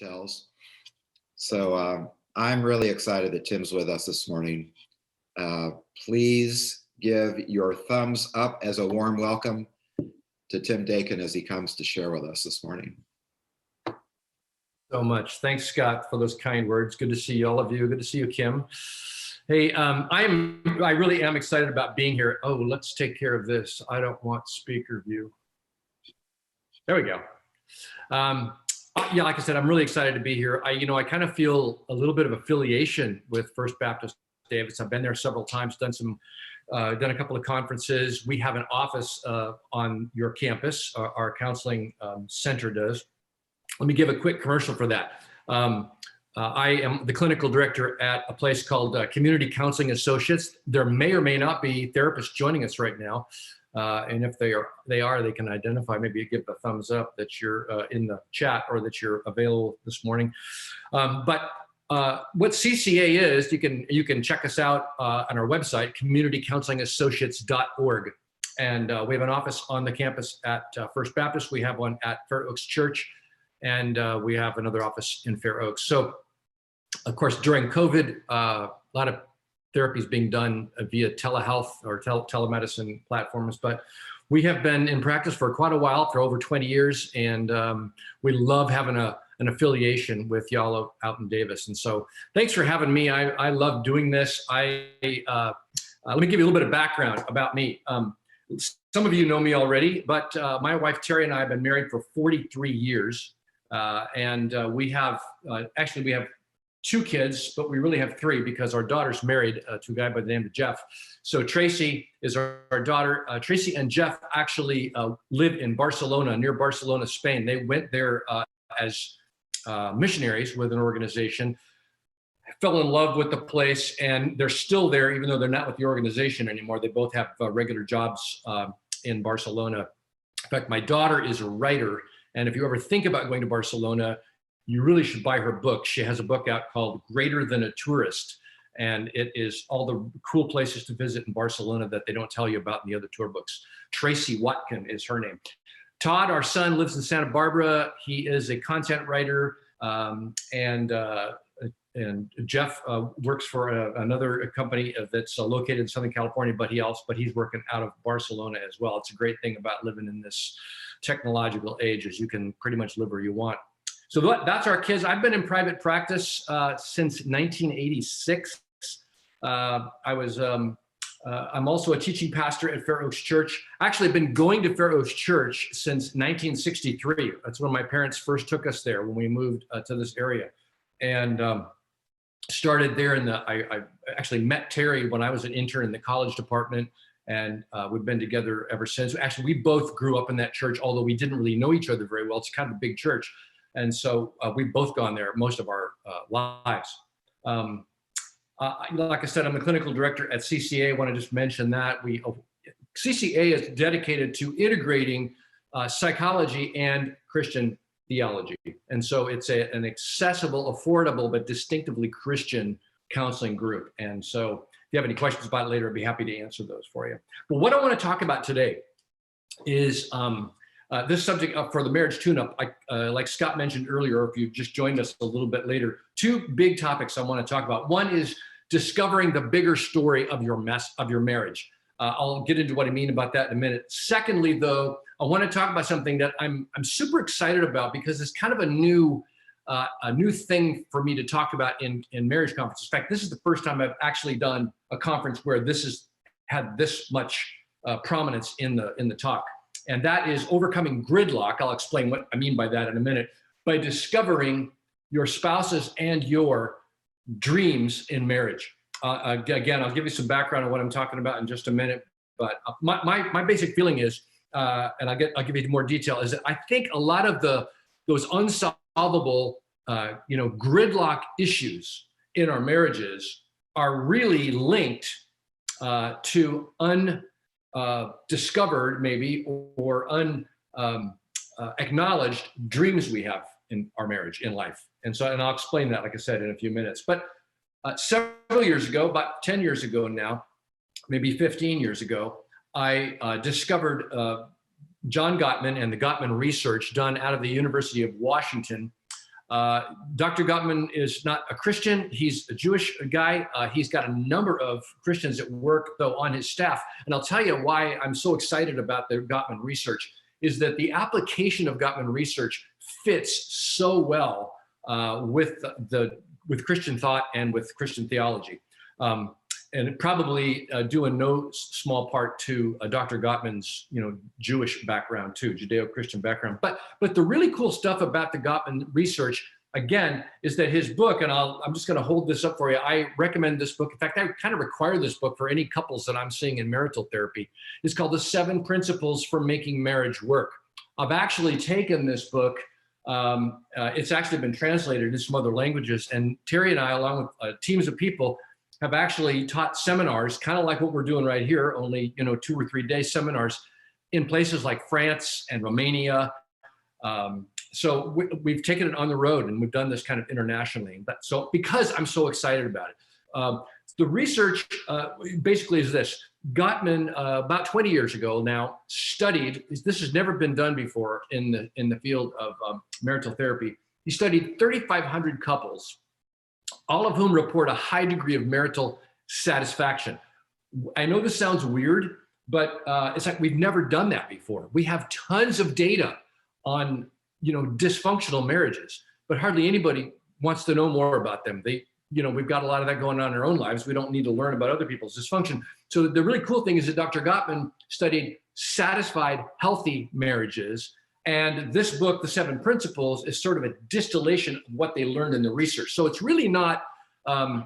tells. So I'm really excited that Tim's with us this morning. Please give your thumbs up as a warm welcome to Tim Dakin as he comes to share with us this morning. So much. Thanks, Scott, for those kind words. Good to see all of you. Good to see you, Kim. Hey, I really am excited about being here. Oh, let's take care of this. I don't want speaker view. There we go. Yeah, like I said, I'm really excited to be here. I kind of feel a little bit of affiliation with First Baptist Davis. I've been there several times, done a couple of conferences. We have an office on your campus. Our counseling center does. Let me give a quick commercial for that. I am the clinical director at a place called Community Counseling Associates. There may or may not be therapists joining us right now. And if they are, they can identify, maybe give a thumbs up that you're in the chat or that you're available this morning. But what CCA is, you can check us out on our website, communitycounselingassociates.org. And we have an office on the campus at First Baptist. We have one at Fair Oaks Church, and we have another office in Fair Oaks. So, of course, during COVID, a lot of therapies being done via telehealth or telemedicine platforms, but we have been in practice for quite a while, for over 20 years, and we love having an affiliation with y'all out in Davis. And so thanks for having me. I love doing this. Let me give you a little bit of background about me. Some of you know me already, but my wife Terry and I have been married for 43 years. And we have 2 kids, but we really have 3 because our daughter's married to a guy by the name of Jeff. So Tracy is our daughter. Tracy and Jeff actually live in Barcelona, near Barcelona, Spain. They went there as missionaries with an organization, fell in love with the place, and they're still there, even though they're not with the organization anymore. They both have regular jobs in Barcelona. In fact, my daughter is a writer, and if you ever think about going to Barcelona, you really should buy her book. She has a book out called Greater Than a Tourist, and it is all the cool places to visit in Barcelona that they don't tell you about in the other tour books. Tracy Watkin is her name. Todd, our son, lives in Santa Barbara. He is a content writer, and Jeff works for another company that's located in Southern California, but he's working out of Barcelona as well. It's a great thing about living in this technological age, is you can pretty much live where you want. So that's our kids. I've been in private practice since 1986. I'm also a teaching pastor at Fair Oaks Church. Actually, I've been going to Fair Oaks Church since 1963. That's when my parents first took us there when we moved to this area, and started there. I actually met Terry when I was an intern in the college department, and we've been together ever since. Actually, we both grew up in that church, although we didn't really know each other very well. It's kind of a big church. And so we've both gone there most of our lives. Like I said, I'm the clinical director at CCA. I want to just mention that CCA is dedicated to integrating psychology and Christian theology. And so it's an accessible, affordable, but distinctively Christian counseling group. And so if you have any questions about it later, I'd be happy to answer those for you. But what I want to talk about today is this subject for the marriage tune-up. Like Scott mentioned earlier, or if you just joined us a little bit later, 2 big topics I want to talk about. One is discovering the bigger story of your marriage. I'll get into what I mean about that in a minute. Secondly, though, I want to talk about something that I'm super excited about, because it's kind of a new thing for me to talk about in marriage conferences. In fact, this is the first time I've actually done a conference where this has had this much prominence in the talk. And that is overcoming gridlock. I'll explain what I mean by that in a minute. By discovering your spouse's and your dreams in marriage. Again, I'll give you some background on what I'm talking about in just a minute. But my basic feeling is, and I'll give you more detail, is that I think a lot of those unsolvable, gridlock issues in our marriages are really linked to discovered maybe or unacknowledged dreams we have in our marriage, in life. And I'll explain that, like I said, in a few minutes. But several years ago, about 10 years ago now, maybe 15 years ago, I discovered John Gottman and the Gottman research done out of the University of Washington Dr. Gottman is not a Christian. He's a Jewish guy. He's got a number of Christians that work, though, on his staff. And I'll tell you why I'm so excited about the Gottman research is that the application of Gottman research fits so well with Christian thought and with Christian theology. And it probably due in no small part to Dr. Gottman's, Jewish background too, Judeo-Christian background. But the really cool stuff about the Gottman research, again, is that his book, and I'm just going to hold this up for you. I recommend this book. In fact, I kind of require this book for any couples that I'm seeing in marital therapy. It's called The 7 Principles for Making Marriage Work. I've actually taken this book. It's actually been translated into some other languages, and Terry and I, along with teams of people, have actually taught seminars, kind of like what we're doing right here, only 2 or 3 day seminars in places like France and Romania. So we've taken it on the road, and we've done this kind of internationally. But so because I'm so excited about it, the research basically is this: Gottman, about 20 years ago now, studied. This has never been done before in the field of marital therapy. He studied 3,500 couples, all of whom report a high degree of marital satisfaction. I know this sounds weird, but it's like we've never done that before. We have tons of data on, dysfunctional marriages, but hardly anybody wants to know more about them. We've got a lot of that going on in our own lives. We don't need to learn about other people's dysfunction. So the really cool thing is that Dr. Gottman studied satisfied, healthy marriages. And this book, The 7 Principles, is sort of a distillation of what they learned in the research. So it's really not a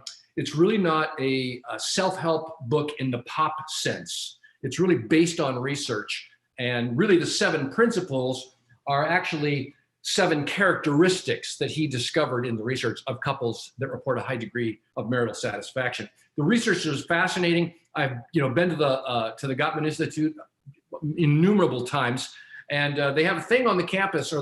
self-help book in the pop sense. It's really based on research. And really the 7 principles are actually 7 characteristics that he discovered in the research of couples that report a high degree of marital satisfaction. The research is fascinating. I've been to the Gottman Institute innumerable times. And they have a thing on the campus,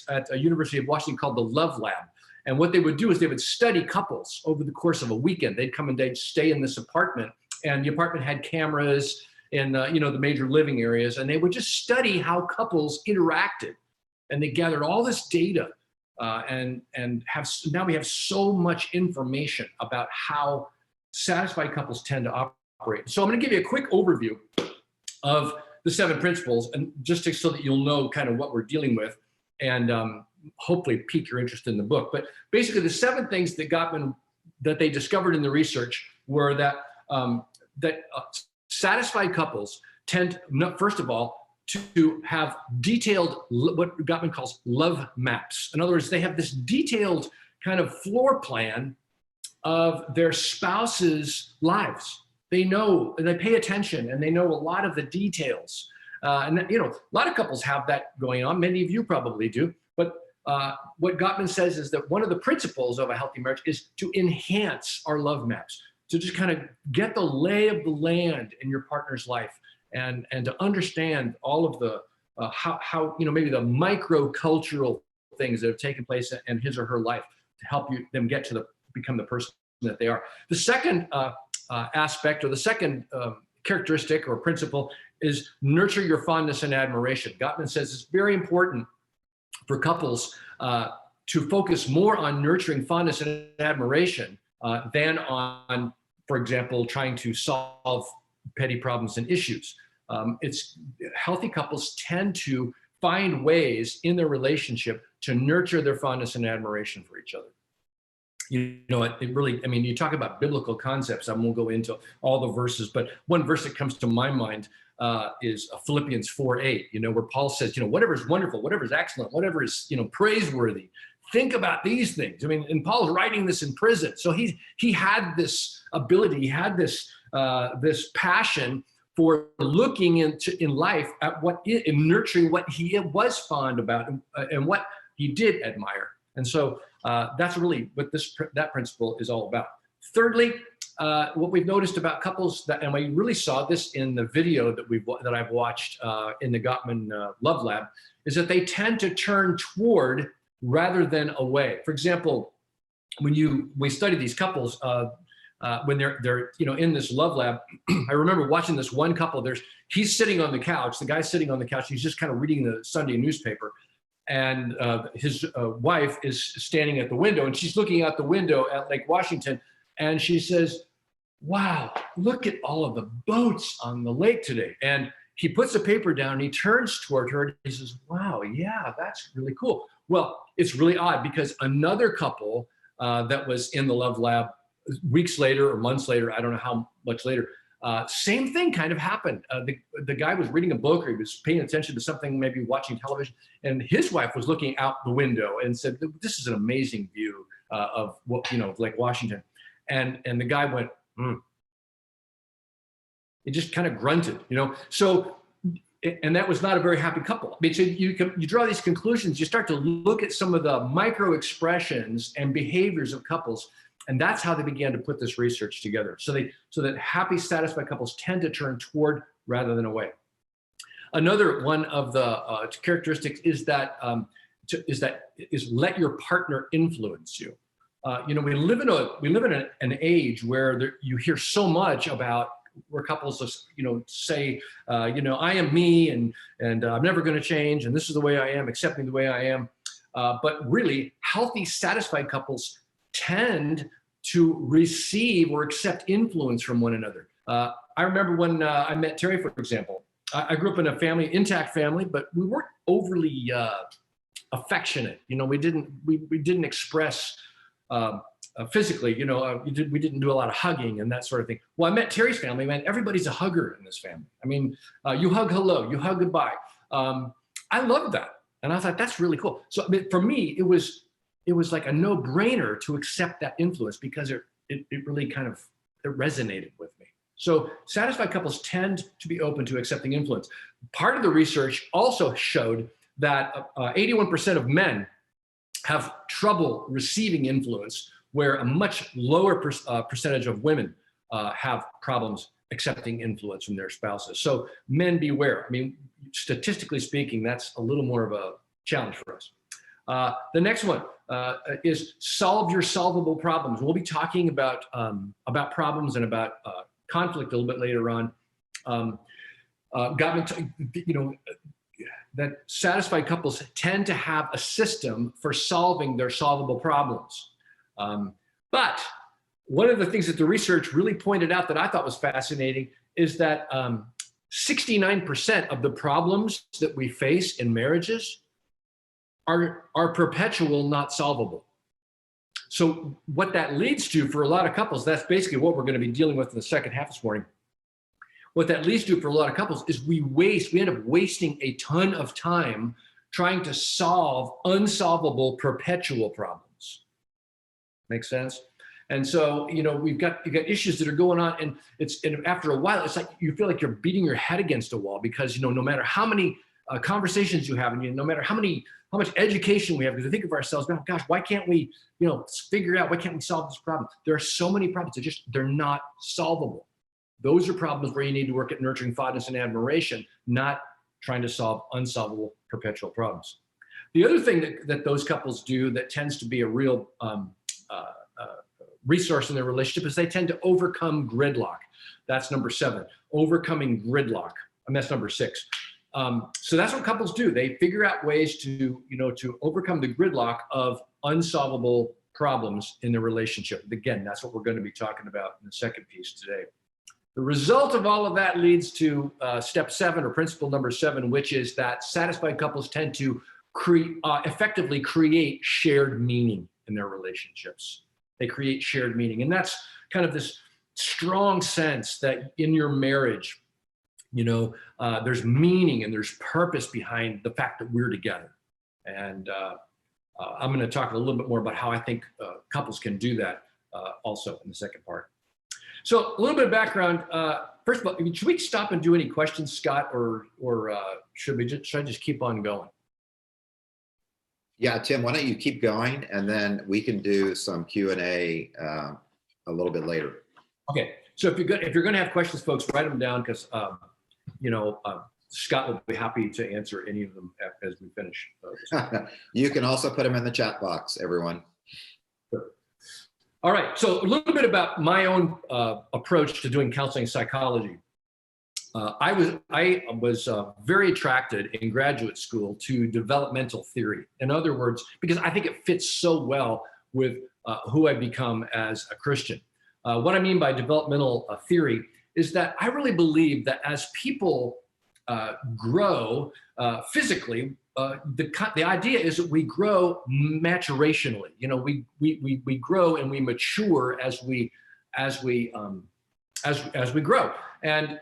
at University of Washington called the Love Lab. And what they would do is they would study couples over the course of a weekend. They'd come and they'd stay in this apartment, and the apartment had cameras in the major living areas, and they would just study how couples interacted. And they gathered all this data, and now we have so much information about how satisfied couples tend to operate. So I'm going to give you a quick overview of the 7 principles, and just so that you'll know kind of what we're dealing with, and hopefully pique your interest in the book. But basically, the 7 things that they discovered in the research were that satisfied couples tend, first of all, to have detailed, what Gottman calls love maps. In other words, they have this detailed kind of floor plan of their spouse's lives. They know, and they pay attention, and they know a lot of the details. And a lot of couples have that going on. Many of you probably do. But what Gottman says is that one of the principles of a healthy marriage is to enhance our love maps, to just kind of get the lay of the land in your partner's life, and to understand all of the how maybe the micro-cultural things that have taken place in his or her life to help them get to become the person that they are. The second aspect, or the second characteristic or principle, is nurture your fondness and admiration. Gottman says it's very important for couples to focus more on nurturing fondness and admiration than on, for example, trying to solve petty problems and issues. Healthy couples tend to find ways in their relationship to nurture their fondness and admiration for each other. It really, you talk about biblical concepts. I won't go into all the verses, but one verse that comes to my mind is Philippians 4:8, where Paul says, whatever is wonderful, whatever is excellent, whatever is, praiseworthy, think about these things. And Paul's writing this in prison. So he had this ability, he had this passion for looking in life at and nurturing what he was fond about and what he did admire. And so that's really what that principle is all about. Thirdly, what we've noticed about couples, and we really saw this in the video that I've watched in the Gottman Love Lab, is that they tend to turn toward rather than away. For example, when we study these couples, when they're in this Love Lab, I remember watching this one couple. He's sitting on the couch. The guy's sitting on the couch. He's just kind of reading the Sunday newspaper. and his wife is standing at the window, and she's looking out the window at Lake Washington, and she says, "Wow, look at all of the boats on the lake today." And he puts the paper down and he turns toward her and he says, "Wow, yeah, that's really cool." Well, it's really odd because another couple that was in the Love Lab weeks later or months later, I don't know how much later, same thing kind of happened. The guy was reading a book, or he was paying attention to something, maybe watching television, and his wife was looking out the window and said, "This is an amazing view of what, Lake Washington." And the guy went, It just kind of grunted, So, and that was not a very happy couple. I mean, so you draw these conclusions. You start to look at some of the micro expressions and behaviors of couples, and that's how they began to put this research together. So that happy, satisfied couples tend to turn toward rather than away. Another one of the characteristics is that let your partner influence you. We live in an age where you hear so much about where couples, say, I am me, and I'm never going to change, and this is the way I am, accept me the way I am. But really, healthy, satisfied couples tend to receive or accept influence from one another. I remember when I met Terry, for example. I grew up in a intact family, but we weren't overly affectionate. We didn't express physically, we didn't do a lot of hugging and that sort of thing. Well, I met Terry's family, man. Everybody's a hugger in this family. I mean, you hug hello, you hug goodbye. I loved that, and I thought that's really cool. So, I mean, for me, it was like a no-brainer to accept that influence because it really kind of resonated with me. So, satisfied couples tend to be open to accepting influence. Part of the research also showed that 81% of men have trouble receiving influence, where a much lower percentage of women have problems accepting influence from their spouses. So men, beware. I mean, statistically speaking, that's a little more of a challenge for us. The next one is solve your solvable problems. We'll be talking about problems and about conflict a little bit later on. That satisfied couples tend to have a system for solving their solvable problems. But one of the things that the research really pointed out that I thought was fascinating is that 69% of the problems that we face in marriages are perpetual, not solvable. So what that leads to for a lot of couples, that's basically what we're going to be dealing with in the second half this morning. What that leads to for a lot of couples is we end up wasting a ton of time trying to solve unsolvable perpetual problems. Make sense? And so, you've got issues that are going on, and after a while, it's like you feel like you're beating your head against a wall because, no matter how many conversations you have, and no matter how much education we have, because we think of ourselves, oh gosh, why can't we, figure out, why can't we solve this problem? There are so many problems that they're not solvable. Those are problems where you need to work at nurturing fondness and admiration, not trying to solve unsolvable perpetual problems. The other thing that those couples do that tends to be a real resource in their relationship is they tend to overcome gridlock. That's number 7, overcoming gridlock. And that's number 6. So that's what couples do. They figure out ways to overcome the gridlock of unsolvable problems in their relationship. Again, that's what we're going to be talking about in the second piece today. The result of all of that leads to step 7, or principle number 7, which is that satisfied couples tend to effectively create shared meaning in their relationships. They create shared meaning. And that's kind of this strong sense that in your marriage, there's meaning and there's purpose behind the fact that we're together. And I'm going to talk a little bit more about how I think couples can do that also in the second part. So a little bit of background. First of all, should we stop and do any questions, Scott, or should I just keep on going? Yeah, Tim, why don't you keep going, and then we can do some Q&A a little bit later. Okay. So if you're going to have questions, folks, write them down because Scott will be happy to answer any of them as we finish. You can also put them in the chat box, everyone. All right, so a little bit about my own approach to doing counseling psychology. I was very attracted in graduate school to developmental theory. In other words, because I think it fits so well with who I become as a Christian. What I mean by developmental theory is that I really believe that as people grow physically, the idea is that we grow maturationally. You know, we grow and we mature as we grow, and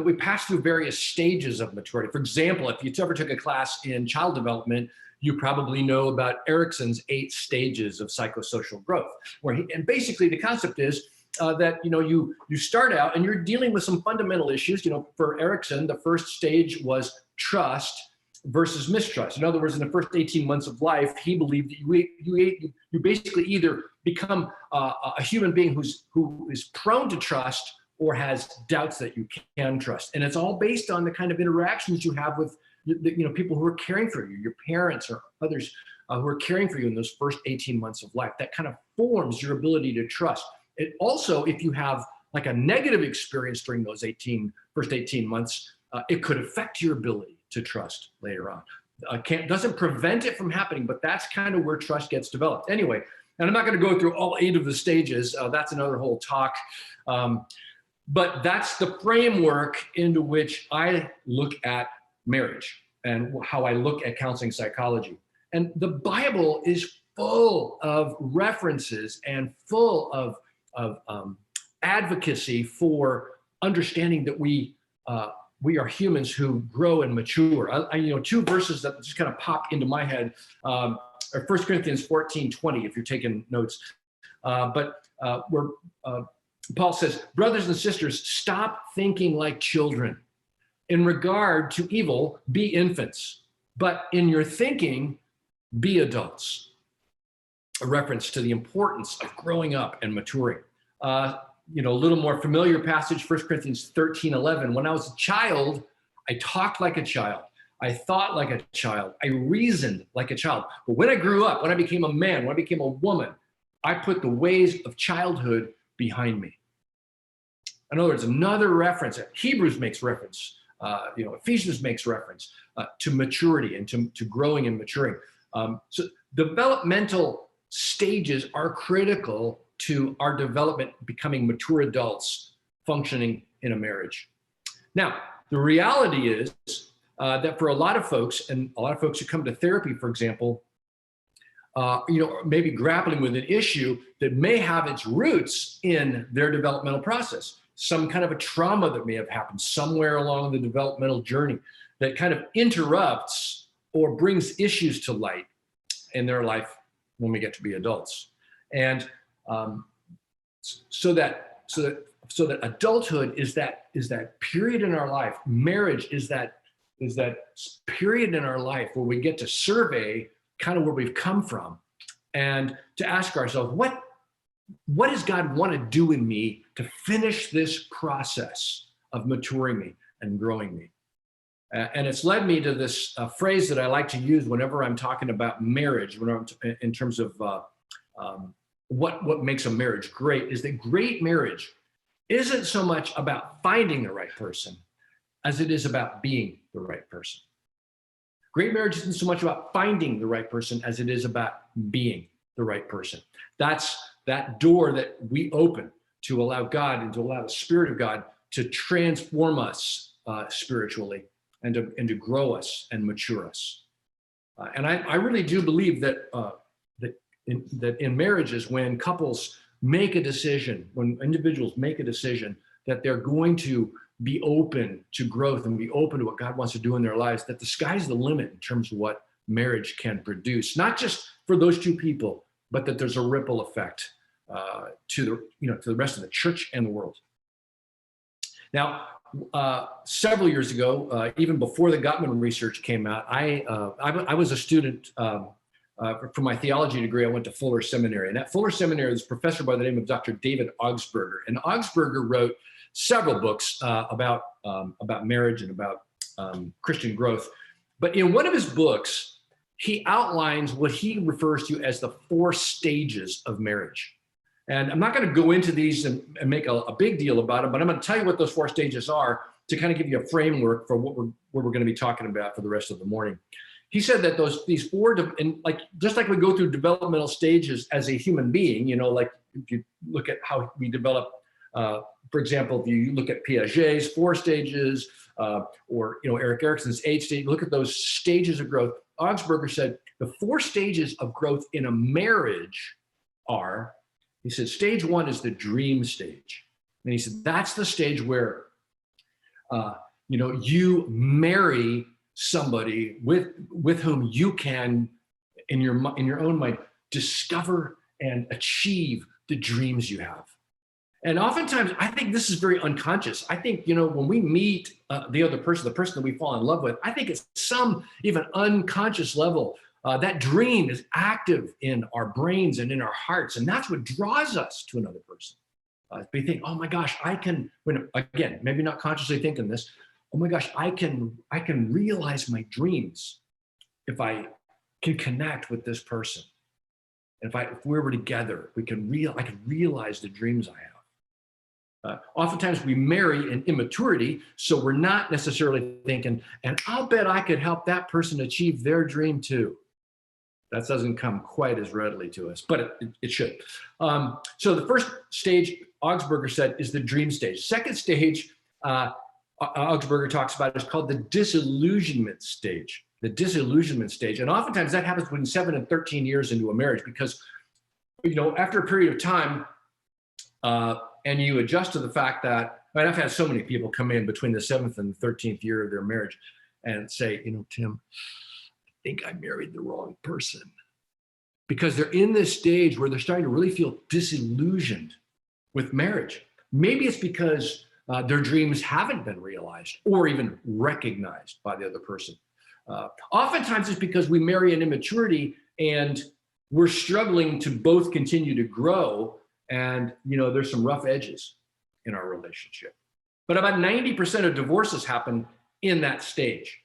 we pass through various stages of maturity. For example, if you ever took a class in child development, you probably know about Erikson's 8 stages of psychosocial growth, and basically the concept is that you start out and you're dealing with some fundamental issues. For Erikson, the first stage was trust versus mistrust. In other words, in the first 18 months of life, he believed that you basically either become a human being who is prone to trust or has doubts that you can trust. And it's all based on the kind of interactions you have with people who are caring for you, your parents or others who are caring for you in those first 18 months of life. That kind of forms your ability to trust. It also, if you have like a negative experience during those first 18 months, it could affect your ability to trust later on. Doesn't prevent it from happening, but that's kind of where trust gets developed. Anyway, and I'm not going to go through all 8 of the stages. That's another whole talk. But that's the framework into which I look at marriage and how I look at counseling psychology. And the Bible is full of references and full of advocacy for understanding that we are humans who grow and mature. 2 verses that just kind of pop into my head are 1 Corinthians 14:20, if you're taking notes. Where Paul says, brothers and sisters, stop thinking like children. In regard to evil, be infants, but in your thinking, be adults. A reference to the importance of growing up and maturing. A little more familiar passage, 1 Corinthians 13:11. When I was a child, I talked like a child. I thought like a child. I reasoned like a child. But when I grew up, when I became a man, when I became a woman, I put the ways of childhood behind me. In other words, another reference, Hebrews makes reference, Ephesians makes reference to maturity and to growing and maturing. So developmental stages are critical to our development, becoming mature adults functioning in a marriage. Now, the reality is that for a lot of folks, and a lot of folks who come to therapy, for example, maybe grappling with an issue that may have its roots in their developmental process, some kind of a trauma that may have happened somewhere along the developmental journey that kind of interrupts or brings issues to light in their life when we get to be adults. And so that adulthood is that period in our life. Marriage is that period in our life where we get to survey kind of where we've come from and to ask ourselves, what does God want to do in me to finish this process of maturing me and growing me? And it's led me to this phrase that I like to use whenever I'm talking about marriage, in terms of what makes a marriage great, is that great marriage isn't so much about finding the right person as it is about being the right person. Great marriage isn't so much about finding the right person as it is about being the right person. That's that door that we open to allow God and to allow the Spirit of God to transform us spiritually and to grow us and mature us. And I really do believe that in marriages, when couples make a decision, when individuals make a decision that they're going to be open to growth and be open to what God wants to do in their lives, that the sky's the limit in terms of what marriage can produce, not just for those two people, but that there's a ripple effect to the rest of the church and the world. Now, several years ago, even before the Gottman research came out, I was a student for my theology degree. I went to Fuller Seminary, and at Fuller Seminary, there's a professor by the name of Dr. David Augsburger, and Augsburger wrote several books about marriage and about Christian growth. But in one of his books, he outlines what he refers to as the 4 stages of marriage. And I'm not going to go into these and make a big deal about it, but I'm going to tell you what those 4 stages are. to kind of give you a framework for what we're going to be talking about for the rest of the morning. He said that these four, and like just like we go through developmental stages as a human being, you know, like if you look at how we develop, for example, if you look at Piaget's 4 stages, or you know Erik Erikson's 8 stage, look at those stages of growth. Augsburger said the 4 stages of growth in a marriage are, he said, stage 1 is the dream stage, and he said that's the stage where you know, you marry somebody with whom you can, in your own mind, discover and achieve the dreams you have. And oftentimes, I think this is very unconscious. I think, you know, when we meet the other person, the person that we fall in love with, I think it's some even unconscious level. That dream is active in our brains and in our hearts, and that's what draws us to another person. We think, oh my gosh, I can, again, maybe not consciously thinking this, oh my gosh, I can realize my dreams if I can connect with this person. And if we were together, I can realize the dreams I have. Oftentimes we marry in immaturity, so we're not necessarily thinking, and I'll bet I could help that person achieve their dream too. That doesn't come quite as readily to us, but it should. So the first stage, Augsburger said, is the dream stage. Second stage, Augsburger talks about, is called the disillusionment stage. The disillusionment stage, and oftentimes that happens between 7 and 13 years into a marriage, because, you know, after a period of time, and you adjust to the fact that, I mean, I've had so many people come in between the 7th and the 13th year of their marriage and say, you know, Tim, I think I married the wrong person, because they're in this stage where they're starting to really feel disillusioned with marriage. Maybe it's because their dreams haven't been realized or even recognized by the other person. Oftentimes it's because we marry in immaturity and we're struggling to both continue to grow, and you know there's some rough edges in our relationship. But about 90% of divorces happen in that stage.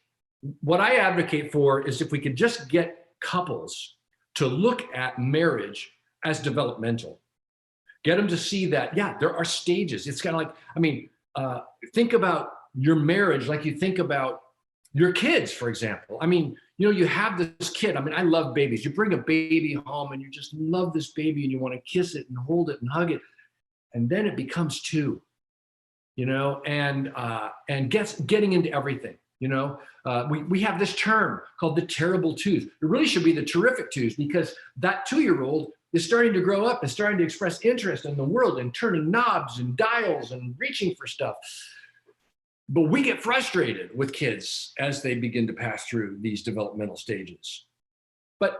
What I advocate for is if we could just get couples to look at marriage as developmental, get them to see that, yeah, there are stages. It's kind of like, I mean, think about your marriage like you think about your kids, for example. I mean, you know, you have this kid. I mean, I love babies. You bring a baby home and you just love this baby and you want to kiss it and hold it and hug it. And then it becomes 2, you know, and getting into everything, you know. We have this term called the terrible twos. It really should be the terrific twos, because that 2-year-old is starting to grow up and starting to express interest in the world and turning knobs and dials and reaching for stuff. But we get frustrated with kids as they begin to pass through these developmental stages. But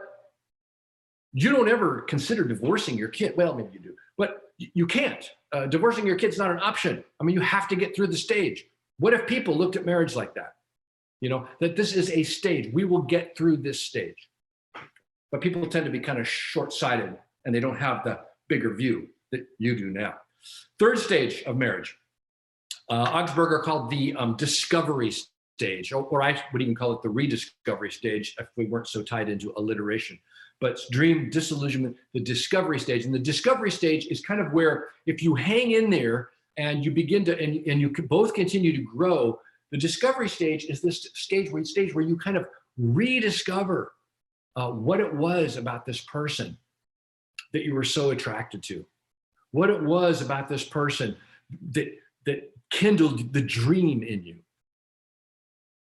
you don't ever consider divorcing your kid. Well, maybe you do, but you can't. Divorcing your kid's not an option. I mean, you have to get through the stage. What if people looked at marriage like that? You know, that this is a stage. We will get through this stage. But people tend to be kind of short-sighted and they don't have the bigger view that you do now. Third stage of marriage, Augsburger called the discovery stage, or I would even call it the rediscovery stage if we weren't so tied into alliteration. But dream, disillusionment, the discovery stage. And the discovery stage is kind of where if you hang in there and you begin to, and you both continue to grow, the discovery stage is this stage where you kind of rediscover what it was about this person that you were so attracted to, what it was about this person that kindled the dream in you.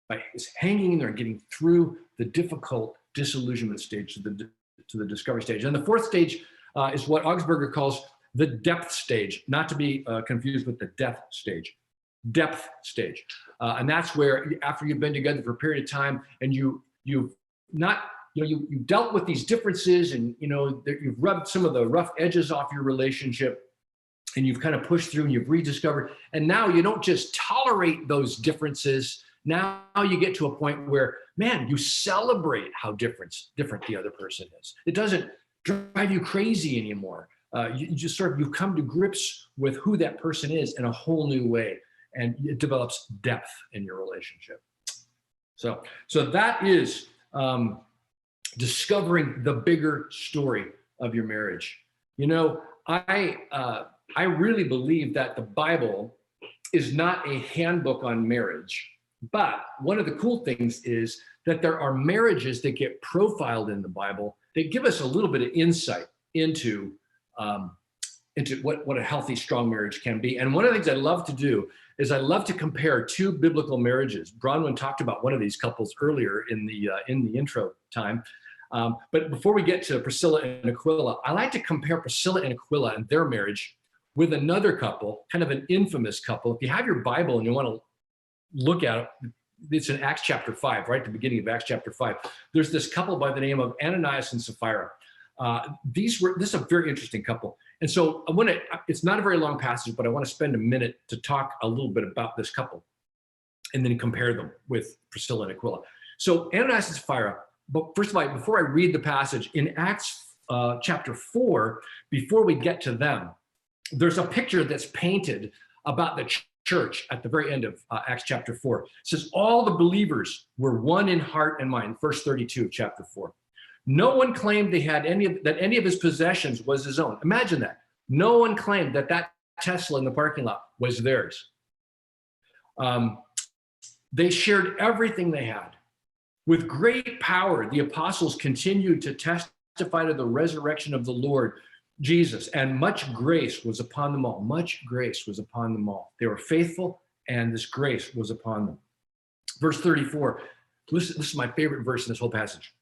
By hanging in there and getting through the difficult disillusionment stage to the discovery stage. And the fourth stage is what Augsburger calls the depth stage, not to be confused with the death stage. Depth stage. And that's where after you've been together for a period of time and you've dealt with these differences and you've rubbed some of the rough edges off your relationship and you've kind of pushed through and you've rediscovered, and now you don't just tolerate those differences. Now you get to a point where, man, you celebrate how different the other person is. It doesn't drive you crazy anymore. You just you've come to grips with who that person is in a whole new way, and it develops depth in your relationship. So that is discovering the bigger story of your marriage. I really believe that the Bible is not a handbook on marriage, but one of the cool things is that there are marriages that get profiled in the Bible that give us a little bit of insight into what a healthy, strong marriage can be. And one of the things I love to do is I love to compare two biblical marriages. Bronwyn talked about one of these couples earlier in the intro time. But before we get to Priscilla and Aquila, I like to compare Priscilla and Aquila and their marriage with another couple, kind of an infamous couple. If you have your Bible and you want to look at it, it's in Acts chapter 5, right? The beginning of Acts chapter 5. There's this couple by the name of Ananias and Sapphira. This is a very interesting couple. And so it's not a very long passage, but I want to spend a minute to talk a little bit about this couple and then compare them with Priscilla and Aquila. So Ananias and Sapphira, but first of all, before I read the passage, in Acts chapter 4, before we get to them, there's a picture that's painted about the church at the very end of Acts chapter 4. It says, all the believers were one in heart and mind, verse 32 of chapter 4. No one claimed that any of his possessions was his own. Imagine that. No one claimed that Tesla in the parking lot was theirs. They shared everything they had. With great power, the apostles continued to testify to the resurrection of the Lord Jesus, and much grace was upon them all. Much grace was upon them all. They were faithful, and this grace was upon them. Verse 34, listen, this is my favorite verse in this whole passage.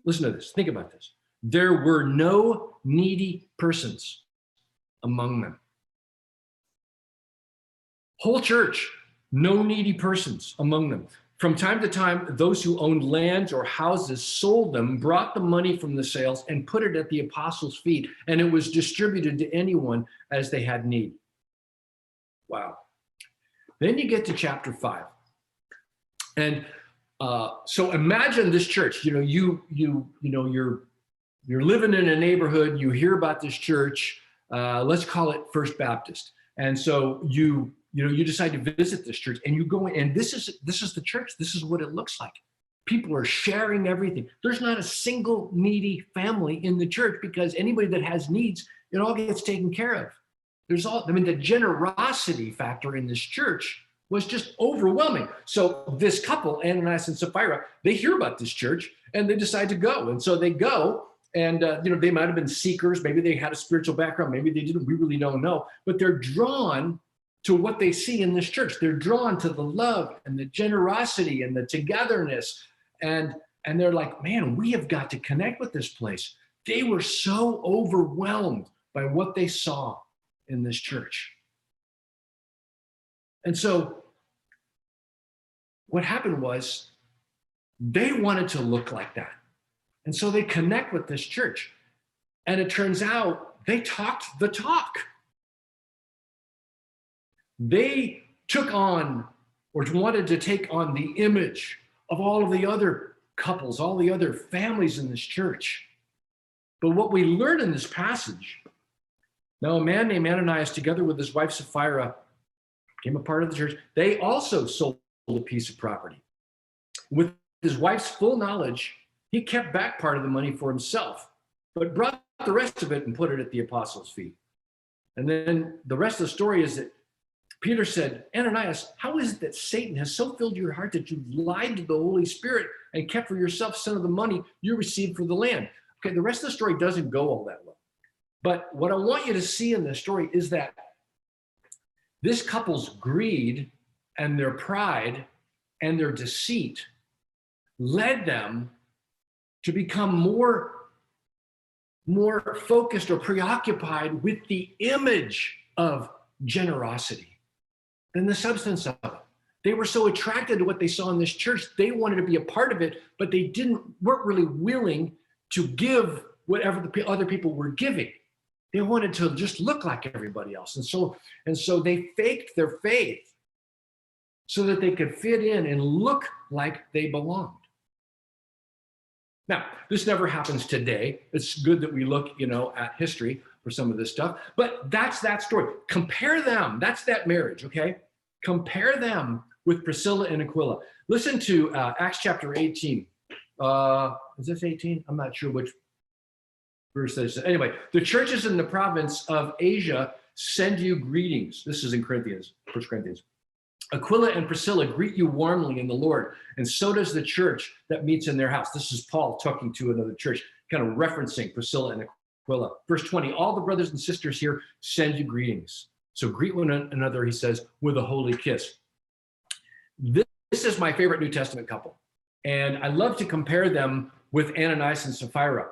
Listen to this. Think about this. There were no needy persons among them. Whole church, no needy persons among them. From time to time, those who owned lands or houses sold them, brought the money from the sales, and put it at the apostles' feet, and it was distributed to anyone as they had need. Wow. Then you get to chapter 5. And so imagine this church. You know, you're living in a neighborhood. You hear about this church. Let's call it First Baptist. And so you decide to visit this church, and you go in, and this is the church. This is what it looks like. People are sharing everything. There's not a single needy family in the church, because anybody that has needs, it all gets taken care of. The generosity factor in this church was just overwhelming. So this couple, Ananias and Sapphira, they hear about this church and they decide to go. And so they go, and they might have been seekers. Maybe they had a spiritual background. Maybe they didn't. We really don't know. But they're drawn to what they see in this church. They're drawn to the love and the generosity and the togetherness. And they're like, man, we have got to connect with this place. They were so overwhelmed by what they saw in this church. And so what happened was they wanted to look like that. And so they connect with this church. And it turns out they talked the talk. They took on, or wanted to take on, the image of all of the other couples, all the other families in this church. But what we learn in this passage, now a man named Ananias, together with his wife Sapphira, became a part of the church. They also sold a piece of property. With his wife's full knowledge, he kept back part of the money for himself, but brought the rest of it and put it at the apostles' feet. And then the rest of the story is that Peter said, Ananias, how is it that Satan has so filled your heart that you've lied to the Holy Spirit and kept for yourself some of the money you received for the land? Okay, the rest of the story doesn't go all that well. But what I want you to see in this story is that this couple's greed and their pride and their deceit led them to become more focused or preoccupied with the image of generosity than the substance of it. They were so attracted to what they saw in this church, they wanted to be a part of it, but they weren't really willing to give whatever the other people were giving. They wanted to just look like everybody else. And so they faked their faith so that they could fit in and look like they belonged. Now, this never happens today. It's good that we look, at history for some of this stuff, but that's that story. Compare them. That's that marriage, okay? Compare them with Priscilla and Aquila. Listen to Acts chapter 18. Is this 18? I'm not sure which verse that is. Anyway, the churches in the province of Asia send you greetings. This is in Corinthians, 1 Corinthians. Aquila and Priscilla greet you warmly in the Lord, and so does the church that meets in their house. This is Paul talking to another church, kind of referencing Priscilla and Aquila. Verse 20, all the brothers and sisters here send you greetings. So greet one another, he says, with a holy kiss. This is my favorite New Testament couple. And I love to compare them with Ananias and Sapphira.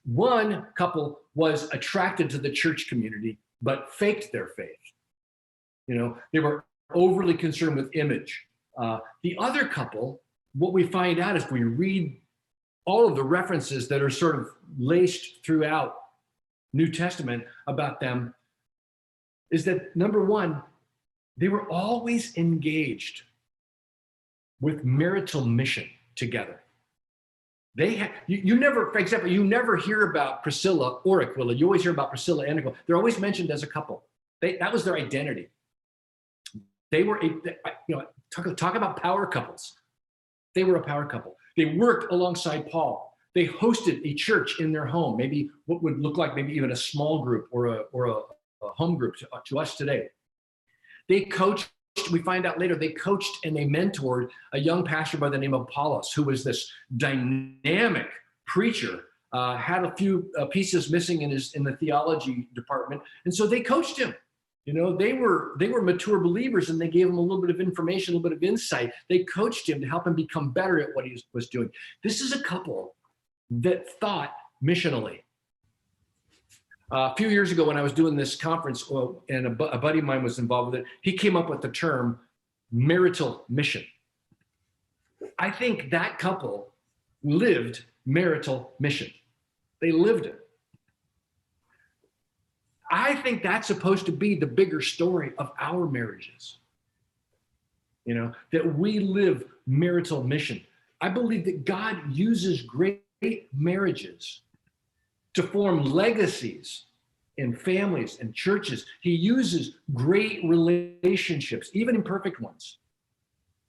One couple was attracted to the church community, but faked their faith. They were overly concerned with image. The other couple, what we find out is we read all of the references that are sort of laced throughout New Testament about them, is that number one, they were always engaged with marital mission together. They had, you never, for example, you never hear about Priscilla or Aquila. You always hear about Priscilla and Aquila. They're always mentioned as a couple. That was their identity. They were talk about power couples. They were a power couple. They worked alongside Paul. They hosted a church in their home, maybe what would look like maybe even a small group or a home group to us today. They coached, we find out later, they coached and they mentored a young pastor by the name of Apollos, who was this dynamic preacher, had a few pieces missing in the theology department. And so they coached him. They were mature believers, and they gave him a little bit of information, a little bit of insight. They coached him to help him become better at what he was doing. This is a couple that thought missionally. A few years ago when I was doing this conference, and a buddy of mine was involved with it, he came up with the term marital mission. I think that couple lived marital mission. They lived it. I think that's supposed to be the bigger story of our marriages. That we live marital mission. I believe that God uses great marriages to form legacies in families and churches. He uses great relationships, even imperfect ones,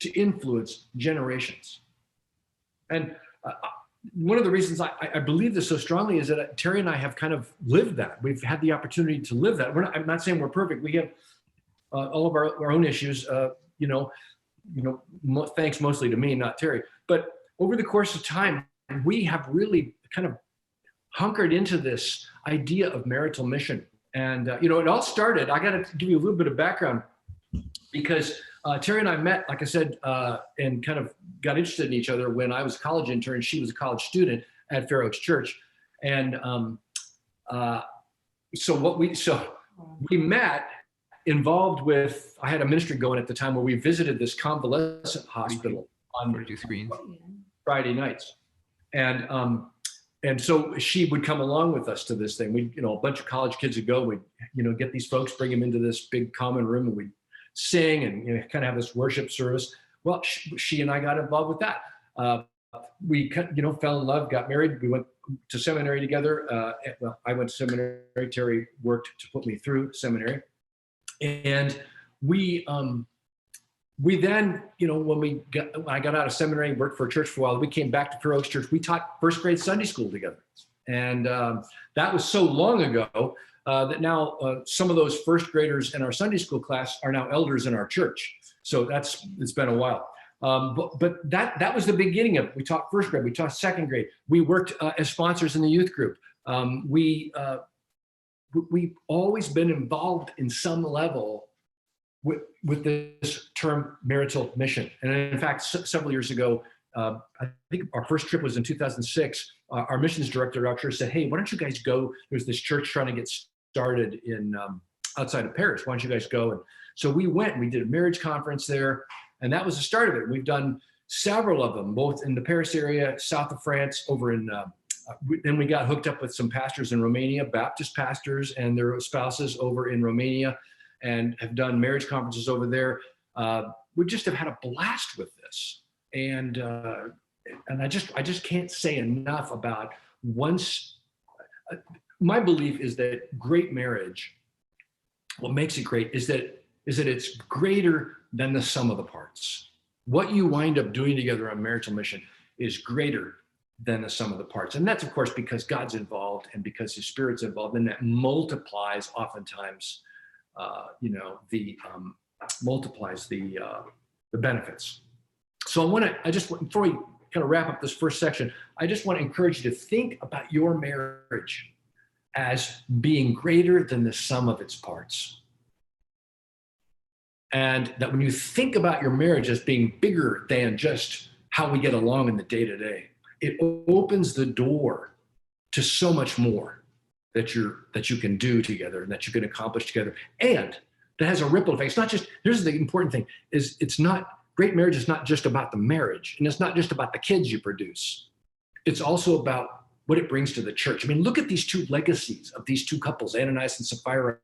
to influence generations. And one of the reasons I believe this so strongly is that Terry and I have kind of lived that. We've had the opportunity to live that. I'm not saying we're perfect. We have all of our own issues, thanks mostly to me, not Terry. But over the course of time, we have really kind of hunkered into this idea of marital mission. And, it all started, I got to give you a little bit of background, because Terry and I met, like I said, and kind of got interested in each other when I was a college intern. She was a college student at Fair Oaks Church. And so we met involved with, I had a ministry going at the time where we visited this convalescent hospital on Friday nights. And so she would come along with us to this thing. We, a bunch of college kids would go, we'd, get these folks, bring them into this big common room, and we'd sing and kind of have this worship service. Well, she and I got involved with that. We, fell in love, got married. We went to seminary together. I went to seminary. Terry worked to put me through seminary. And we then, when I got out of seminary, worked for a church for a while, we came back to Fair Oaks Church. We taught first grade Sunday school together. And that was so long ago that now some of those first graders in our Sunday school class are now elders in our church. So it's been a while. But that was the beginning of it. We taught first grade, we taught second grade. We worked as sponsors in the youth group. We've always been involved in some level with this term marital mission. And in fact, several years ago, I think our first trip was in 2006. Our missions director at our church said, hey, why don't you guys go? There's this church trying to get started in outside of Paris. Why don't you guys go? And so we went and we did a marriage conference there. And that was the start of it. We've done several of them, both in the Paris area, south of France, over in, then we got hooked up with some pastors in Romania, Baptist pastors and their spouses over in Romania, and have done marriage conferences over there. We just have had a blast with this. And I just can't say enough about my belief is that great marriage, what makes it great is that it's greater than the sum of the parts. What you wind up doing together on marital mission is greater than the sum of the parts. And that's, of course, because God's involved and because his Spirit's involved, and that multiplies oftentimes, multiplies the benefits. So before we kind of wrap up this first section, I just want to encourage you to think about your marriage as being greater than the sum of its parts. And that when you think about your marriage as being bigger than just how we get along in the day-to-day, it opens the door to so much more that you can do together and that you can accomplish together. And that has a ripple effect. It's not just, here's the important thing, is great marriage is not just about the marriage, and it's not just about the kids you produce. It's also about what it brings to the church. I mean, look at these two legacies of these two couples, Ananias and Sapphira,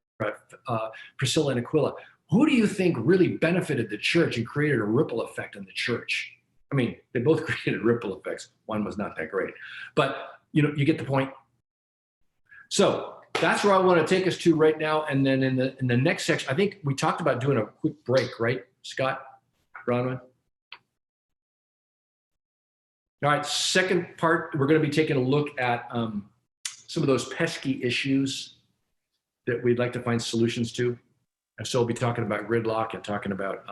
Priscilla and Aquila. Who do you think really benefited the church and created a ripple effect in the church? I mean, they both created ripple effects. One was not that great, but you get the point. So that's where I want to take us to right now. And then in the next section, I think we talked about doing a quick break, right, Scott, Bronwyn? All right, second part, we're going to be taking a look at some of those pesky issues that we'd like to find solutions to. And so we'll be talking about gridlock and talking about,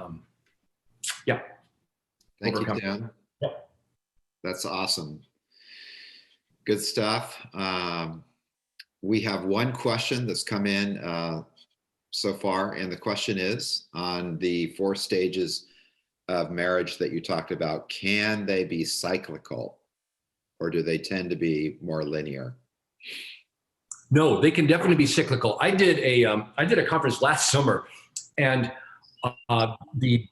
Thank you, Tim. Yep. That's awesome. Good stuff. We have one question that's come in so far, and the question is, on the 4 stages of marriage that you talked about, can they be cyclical, or do they tend to be more linear? No, they can definitely be cyclical. I did a conference last summer, and the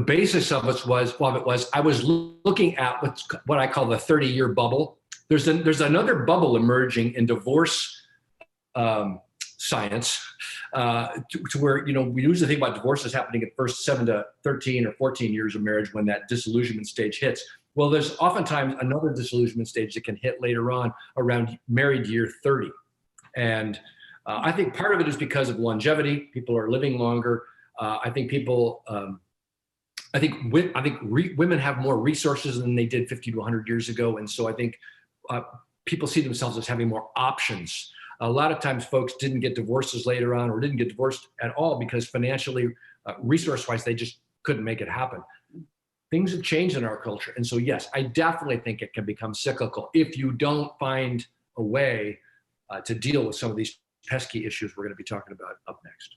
basis of it was I was looking at what I call the 30-year bubble. There's another bubble emerging in divorce science to where we usually think about divorces happening at first 7 to 13 or 14 years of marriage when that disillusionment stage hits. Well, there's oftentimes another disillusionment stage that can hit later on around married year 30. And I think part of it is because of longevity. People are living longer. I think women have more resources than they did 50 to 100 years ago. And so I think people see themselves as having more options. A lot of times folks didn't get divorces later on or didn't get divorced at all because financially, resource-wise, they just couldn't make it happen. Things have changed in our culture. And so, yes, I definitely think it can become cyclical if you don't find a way to deal with some of these pesky issues we're going to be talking about up next.